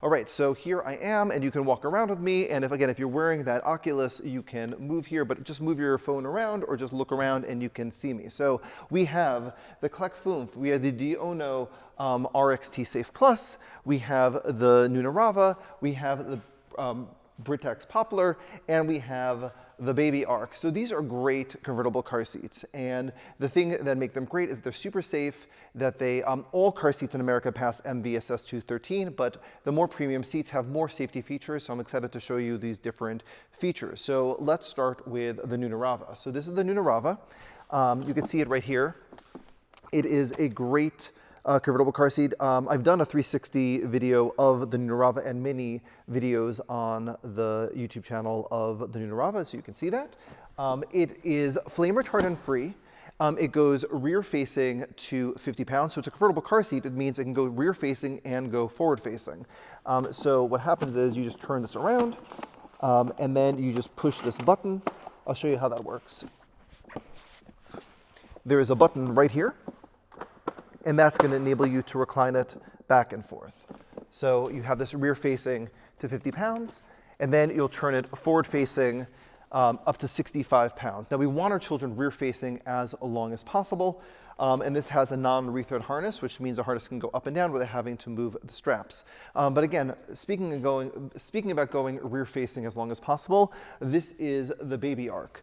All right, so here I am, and you can walk around with me, and if you're wearing that Oculus, you can move here, but just move your phone around or just look around and you can see me. So we have the Clek Foonf, we have the Diono RXT Safe Plus, we have the Nuna Rava, we have the Britax Poplar, and we have the Babyark. So these are great convertible car seats, and the thing that make them great is they're super safe, that they, all car seats in America pass MVSS 213, but the more premium seats have more safety features, so I'm excited to show you these different features. So let's start with the Nuna Rava. So this is the Nuna Rava. You can see it right here. It is a great convertible car seat. I've done a 360 video of the Nuna Rava and many videos on the YouTube channel of the Nuna Rava, so you can see that. It is flame retardant free. It goes rear facing to 50 pounds, so it's a convertible car seat. It means it can go rear facing and go forward facing. So what happens is you just turn this around and then you just push this button. I'll show you how that works. There is a button right here, and that's going to enable you to recline it back and forth. So you have this rear facing to 50 pounds, and then you'll turn it forward facing up to 65 pounds. Now we want our children rear facing as long as possible, and this has a non-rethread harness, which means the harness can go up and down without having to move the straps. But again, speaking about going rear facing as long as possible, this is the Babyark.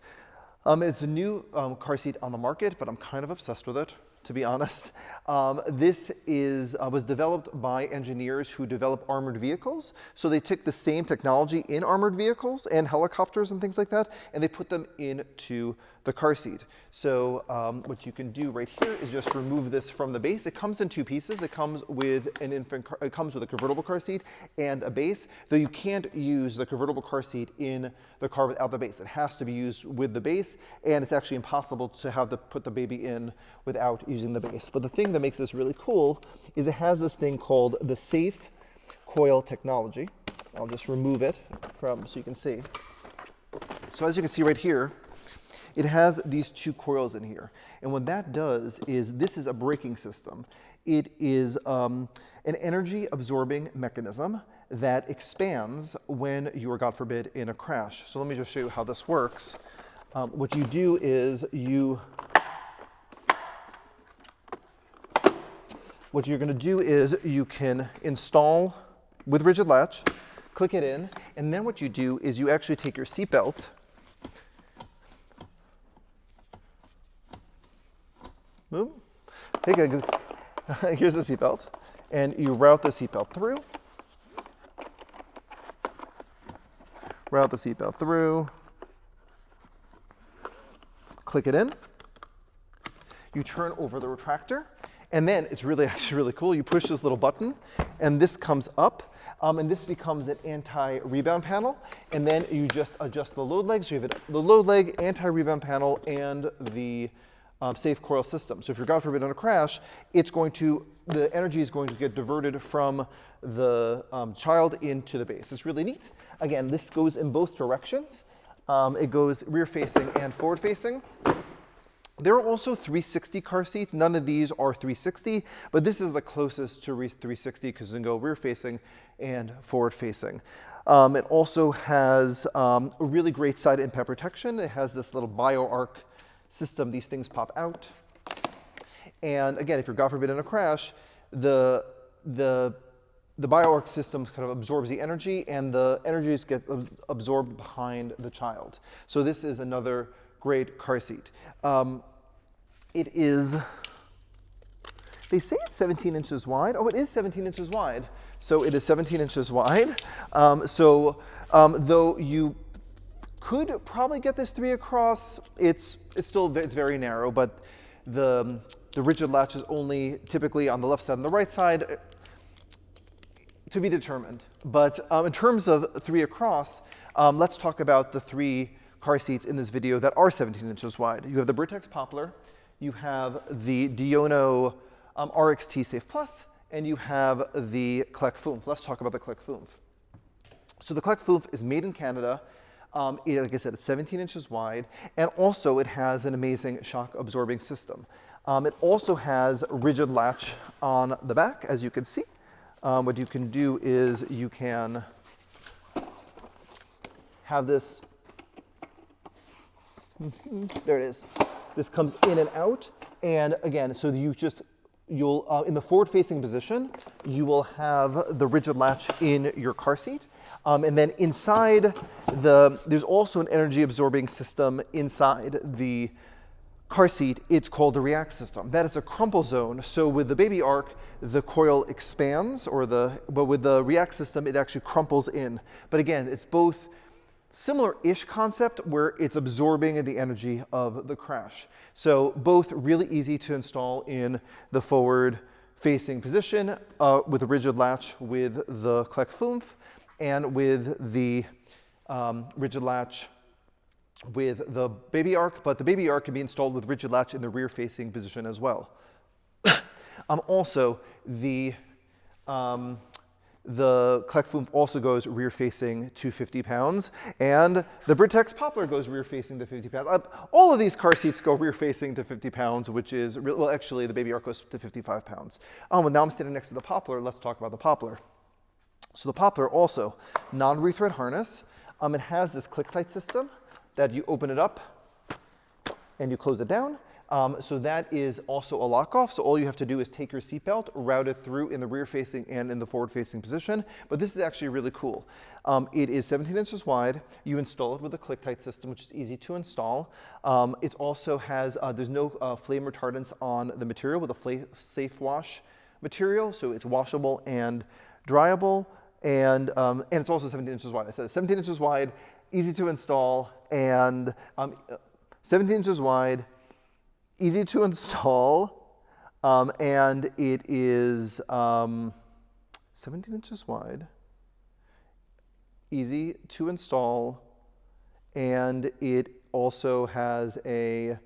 It's a new car seat on the market, but I'm kind of obsessed with it, to be honest. This was developed by engineers who develop armored vehicles. So they took the same technology in armored vehicles and helicopters and things like that, and they put them into the car seat. So what you can do right here is just remove this from the base. It comes in two pieces. It comes with it comes with a convertible car seat and a base, though you can't use the convertible car seat in the car without the base. It has to be used with the base, and it's actually impossible to put the baby in without using the base. But the thing that makes this really cool is it has this thing called the safe coil technology. I'll just remove it so you can see. So as you can see right here, it has these two coils in here. And what that does is this is a braking system. It is an energy absorbing mechanism that expands when you are, God forbid, in a crash. So let me just show you how this works. What you do is you can install with rigid latch, click it in, and then what you do is you actually take your seatbelt, here's the seatbelt, and you route the seatbelt through. Click it in. You turn over the retractor, and then it's actually really cool. You push this little button, and this comes up, and this becomes an anti-rebound panel. And then you just adjust the load leg. So you have the load leg, anti-rebound panel, and the safe coil system. So if you're, God forbid, in a crash, the energy is going to get diverted from the child into the base. It's really neat. Again, this goes in both directions. It goes rear facing and forward facing. There are also 360 car seats. None of these are 360, but this is the closest to 360 because it can go rear facing and forward facing. It also has a really great side impact protection. It has this little Babyark system. These things pop out. And again, if you're, God forbid, in a crash, the Babyark system kind of absorbs the energy, and the energies get absorbed behind the child. So this is another great car seat. It is, they say it's 17 inches wide. Oh, it is 17 inches wide. So it is 17 inches wide. Though you could probably get this 3 across, it's very narrow, but the rigid latch is only typically on the left side and the right side, to be determined. But in terms of 3 across, let's talk about the 3 car seats in this video that are 17 inches wide. You have the Britax Poplar, you have the Diono RXT Safe Plus, and you have the Kleck Foonf. Let's talk about the Kleck Foonf. So the Kleck Foonf is made in Canada. Like I said, it's 17 inches wide, and also it has an amazing shock absorbing system. It also has rigid latch on the back, as you can see. what you can do is you can have this, there it is. This comes in and out, and again, so you'll in the forward-facing position, you will have the rigid latch in your car seat, and then inside there's also an energy-absorbing system inside the car seat. It's called the React system. That is a crumple zone. So with the Babyark, the coil expands, but with the React system, it actually crumples in. But again, it's both similar-ish concept where it's absorbing the energy of the crash. So both really easy to install in the forward-facing position with a rigid latch with the Clek Foonf, and with the rigid latch with the Babyark, but the Babyark can be installed with rigid latch in the rear-facing position as well. Also, the Clek Foonf also goes rear-facing to 50 pounds, and the Britax Poplar goes rear-facing to 50 pounds. All of these car seats go rear-facing to 50 pounds, which is, well, actually, the Babyark goes to 55 pounds. Well, now I'm standing next to the Poplar. Let's talk about the Poplar. So the Poplar also, non-rethread harness. It has this click-tight system that you open it up and you close it down. So that is also a lock-off. So all you have to do is take your seatbelt, route it through in the rear-facing and in the forward-facing position. But this is actually really cool. It is 17 inches wide. You install it with a click-tight system, which is easy to install. It also has, there's no flame retardants on the material with a safe wash material. So it's washable and dryable. And it's also 17 inches wide. I said 17 inches wide, easy to install, and 17 inches wide, easy to install, and it is 17 inches wide, easy to install, and it also has a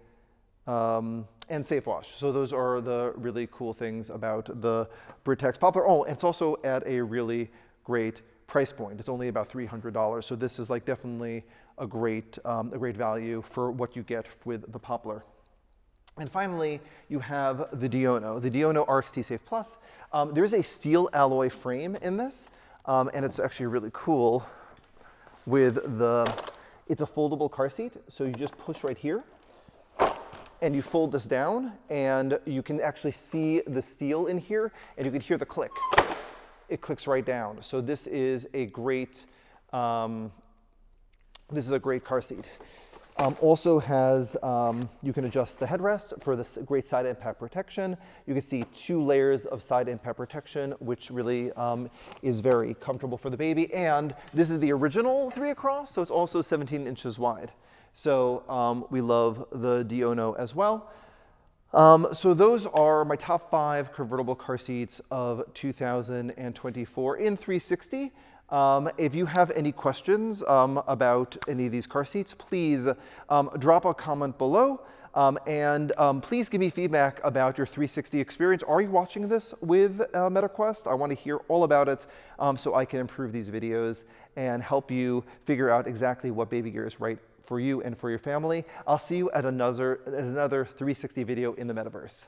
and safe wash. So those are the really cool things about the Britax Poplar. Oh, and it's also at a really great price point. It's only about $300. So this is like definitely a great value for what you get with the Poplar. And finally, you have the Diono RXT Safe Plus. There is a steel alloy frame in this, and it's actually really cool with it's a foldable car seat. So you just push right here, and you fold this down, and you can actually see the steel in here, and you can hear the click. It clicks right down. So this is a great car seat. Also has, you can adjust the headrest for this great side impact protection. You can see 2 layers of side impact protection, which really is very comfortable for the baby. And this is the original 3 across, so it's also 17 inches wide. So we love the Diono as well. So those are my top 5 convertible car seats of 2024 in 360. If you have any questions about any of these car seats, please drop a comment below, and please give me feedback about your 360 experience. Are you watching this with MetaQuest? I want to hear all about it so I can improve these videos and help you figure out exactly what baby gear is right for you and for your family. I'll see you at another 360 video in the metaverse.